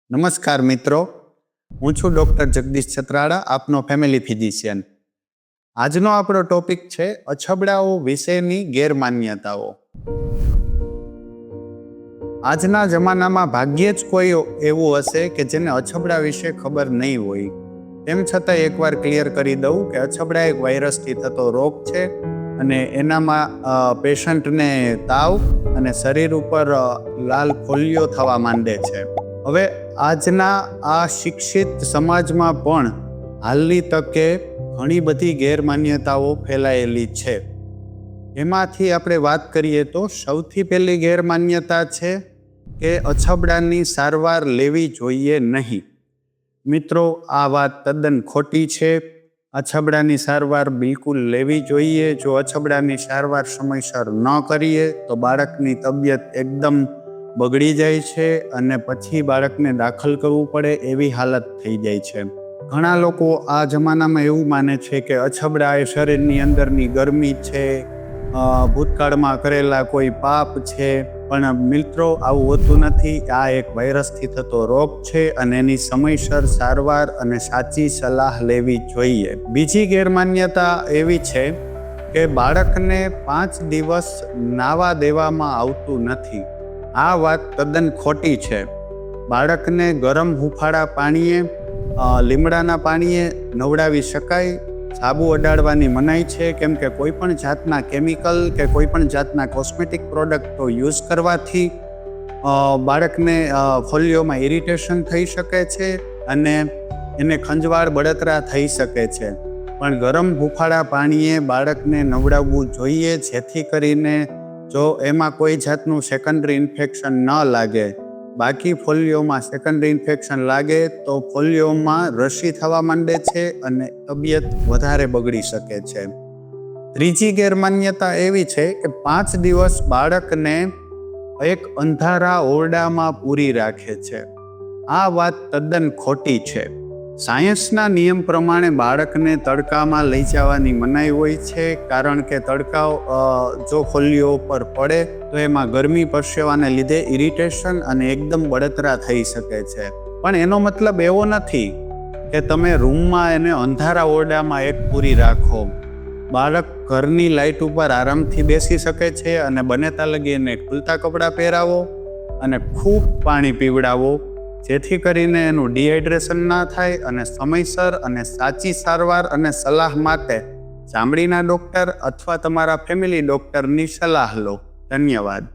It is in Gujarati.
નમસ્કાર મિત્રો, હું છું ડૉક્ટર જગદીશ છત્રાડા, આપનો ફેમિલી ફિઝિશિયન. આજનો આપણો ટોપિક છે અછબડાઓ વિશેની ગેરમાન્યતાઓ. આજના જમાનામાં ભાગ્યે જ કોઈ એવું હશે કે જેને અછબડા વિશે ખબર નહીં હોય. તેમ છતાં એકવાર ક્લિયર કરી દઉં કે અછબડા એક વાયરસથી થતો રોગ છે અને એનામાં પેશન્ટને તાવ અને શરીર ઉપર લાલ ફોલ્લીઓ થવા માંડે છે. હવે આજના આ શિક્ષિત સમાજમાં પણ હાલની તકે ઘણી બધી ગેરમાન્યતાઓ ફેલાયેલી છે. એમાંથી આપણે વાત કરીએ તો સૌથી પહેલી ગેરમાન્યતા છે કે અછબડાની સારવાર લેવી જોઈએ નહીં. મિત્રો, આ વાત તદ્દન ખોટી છે. અછબડાની સારવાર બિલકુલ લેવી જોઈએ. જો અછબડાની સારવાર સમયસર ન કરીએ તો બાળકની તબિયત એકદમ બગડી જાય છે અને પછી બાળકને દાખલ કરવું પડે એવી હાલત થઈ જાય છે. ઘણા લોકો આ જમાનામાં એવું માને છે કે અછબડા એ શરીરની અંદરની ગરમી છે, ભૂતકાળમાં કરેલા કોઈ પાપ છે. પણ મિત્રો, આવું હોતું નથી. આ એક વાયરસથી થતો રોગ છે અને એની સમયસર સારવાર અને સાચી સલાહ લેવી જોઈએ. બીજી ગેરમાન્યતા એવી છે કે બાળકને 5 દિવસ નાવા દેવામાં આવતું નથી. આ વાત તદ્દન ખોટી છે. બાળકને ગરમ હુંફાળા પાણીએ, લીમડાના પાણીએ નવડાવી શકાય. સાબુ અડાડવાની મનાઈ છે, કેમ કે કોઈ પણ જાતના કેમિકલ કે કોઈ પણ જાતના કોસ્મેટિક પ્રોડક્ટો યુઝ કરવાથી બાળકને ફોલ્લીઓમાં ઇરિટેશન થઈ શકે છે અને એને ખંજવાળ બળતરા થઈ શકે છે. પણ ગરમ હુંફાળા પાણીએ બાળકને નવડાવવું જોઈએ, જેથી કરીને જો એમાં કોઈ જાતનું સેકન્ડરી ઇન્ફેક્શન ન લાગે. બાકી ફોલ્લીઓમાં સેકન્ડરી ઇન્ફેક્શન લાગે તો ફોલ્લીઓમાં રસી થવા માંડે છે અને તબિયત વધારે બગડી શકે છે. ત્રીજી ગેરમાન્યતા એવી છે કે 5 દિવસ બાળકને એક અંધારા ઓરડામાં પૂરી રાખે છે. આ વાત તદ્દન ખોટી છે. સાયન્સના નિયમ પ્રમાણે બાળકને તડકામાં લઈ જવાની મનાઈ હોય છે, કારણ કે તડકાઓ જો ફોલ્લીઓ પર પડે તો એમાં ગરમી પરસેવાને લીધે ઇરિટેશન અને એકદમ બળતરા થઈ શકે છે. પણ એનો મતલબ એવો નથી કે તમે રૂમમાં એને અંધારા ઓરડામાં એક પૂરી રાખો. બાળક ઘરની લાઇટ ઉપર આરામથી બેસી શકે છે અને બને ત્યાં લગી એને ખુલતા કપડાં પહેરાવો અને ખૂબ પાણી પીવડાવો, જેથી કરીને એનું ડિહાઇડ્રેશન ના થાય. અને સમયસર અને સાચી સારવાર અને સલાહ માટે ચામડીના ડૉક્ટર અથવા તમારા ફેમિલી ડૉક્ટરની સલાહ લો. ધન્યવાદ.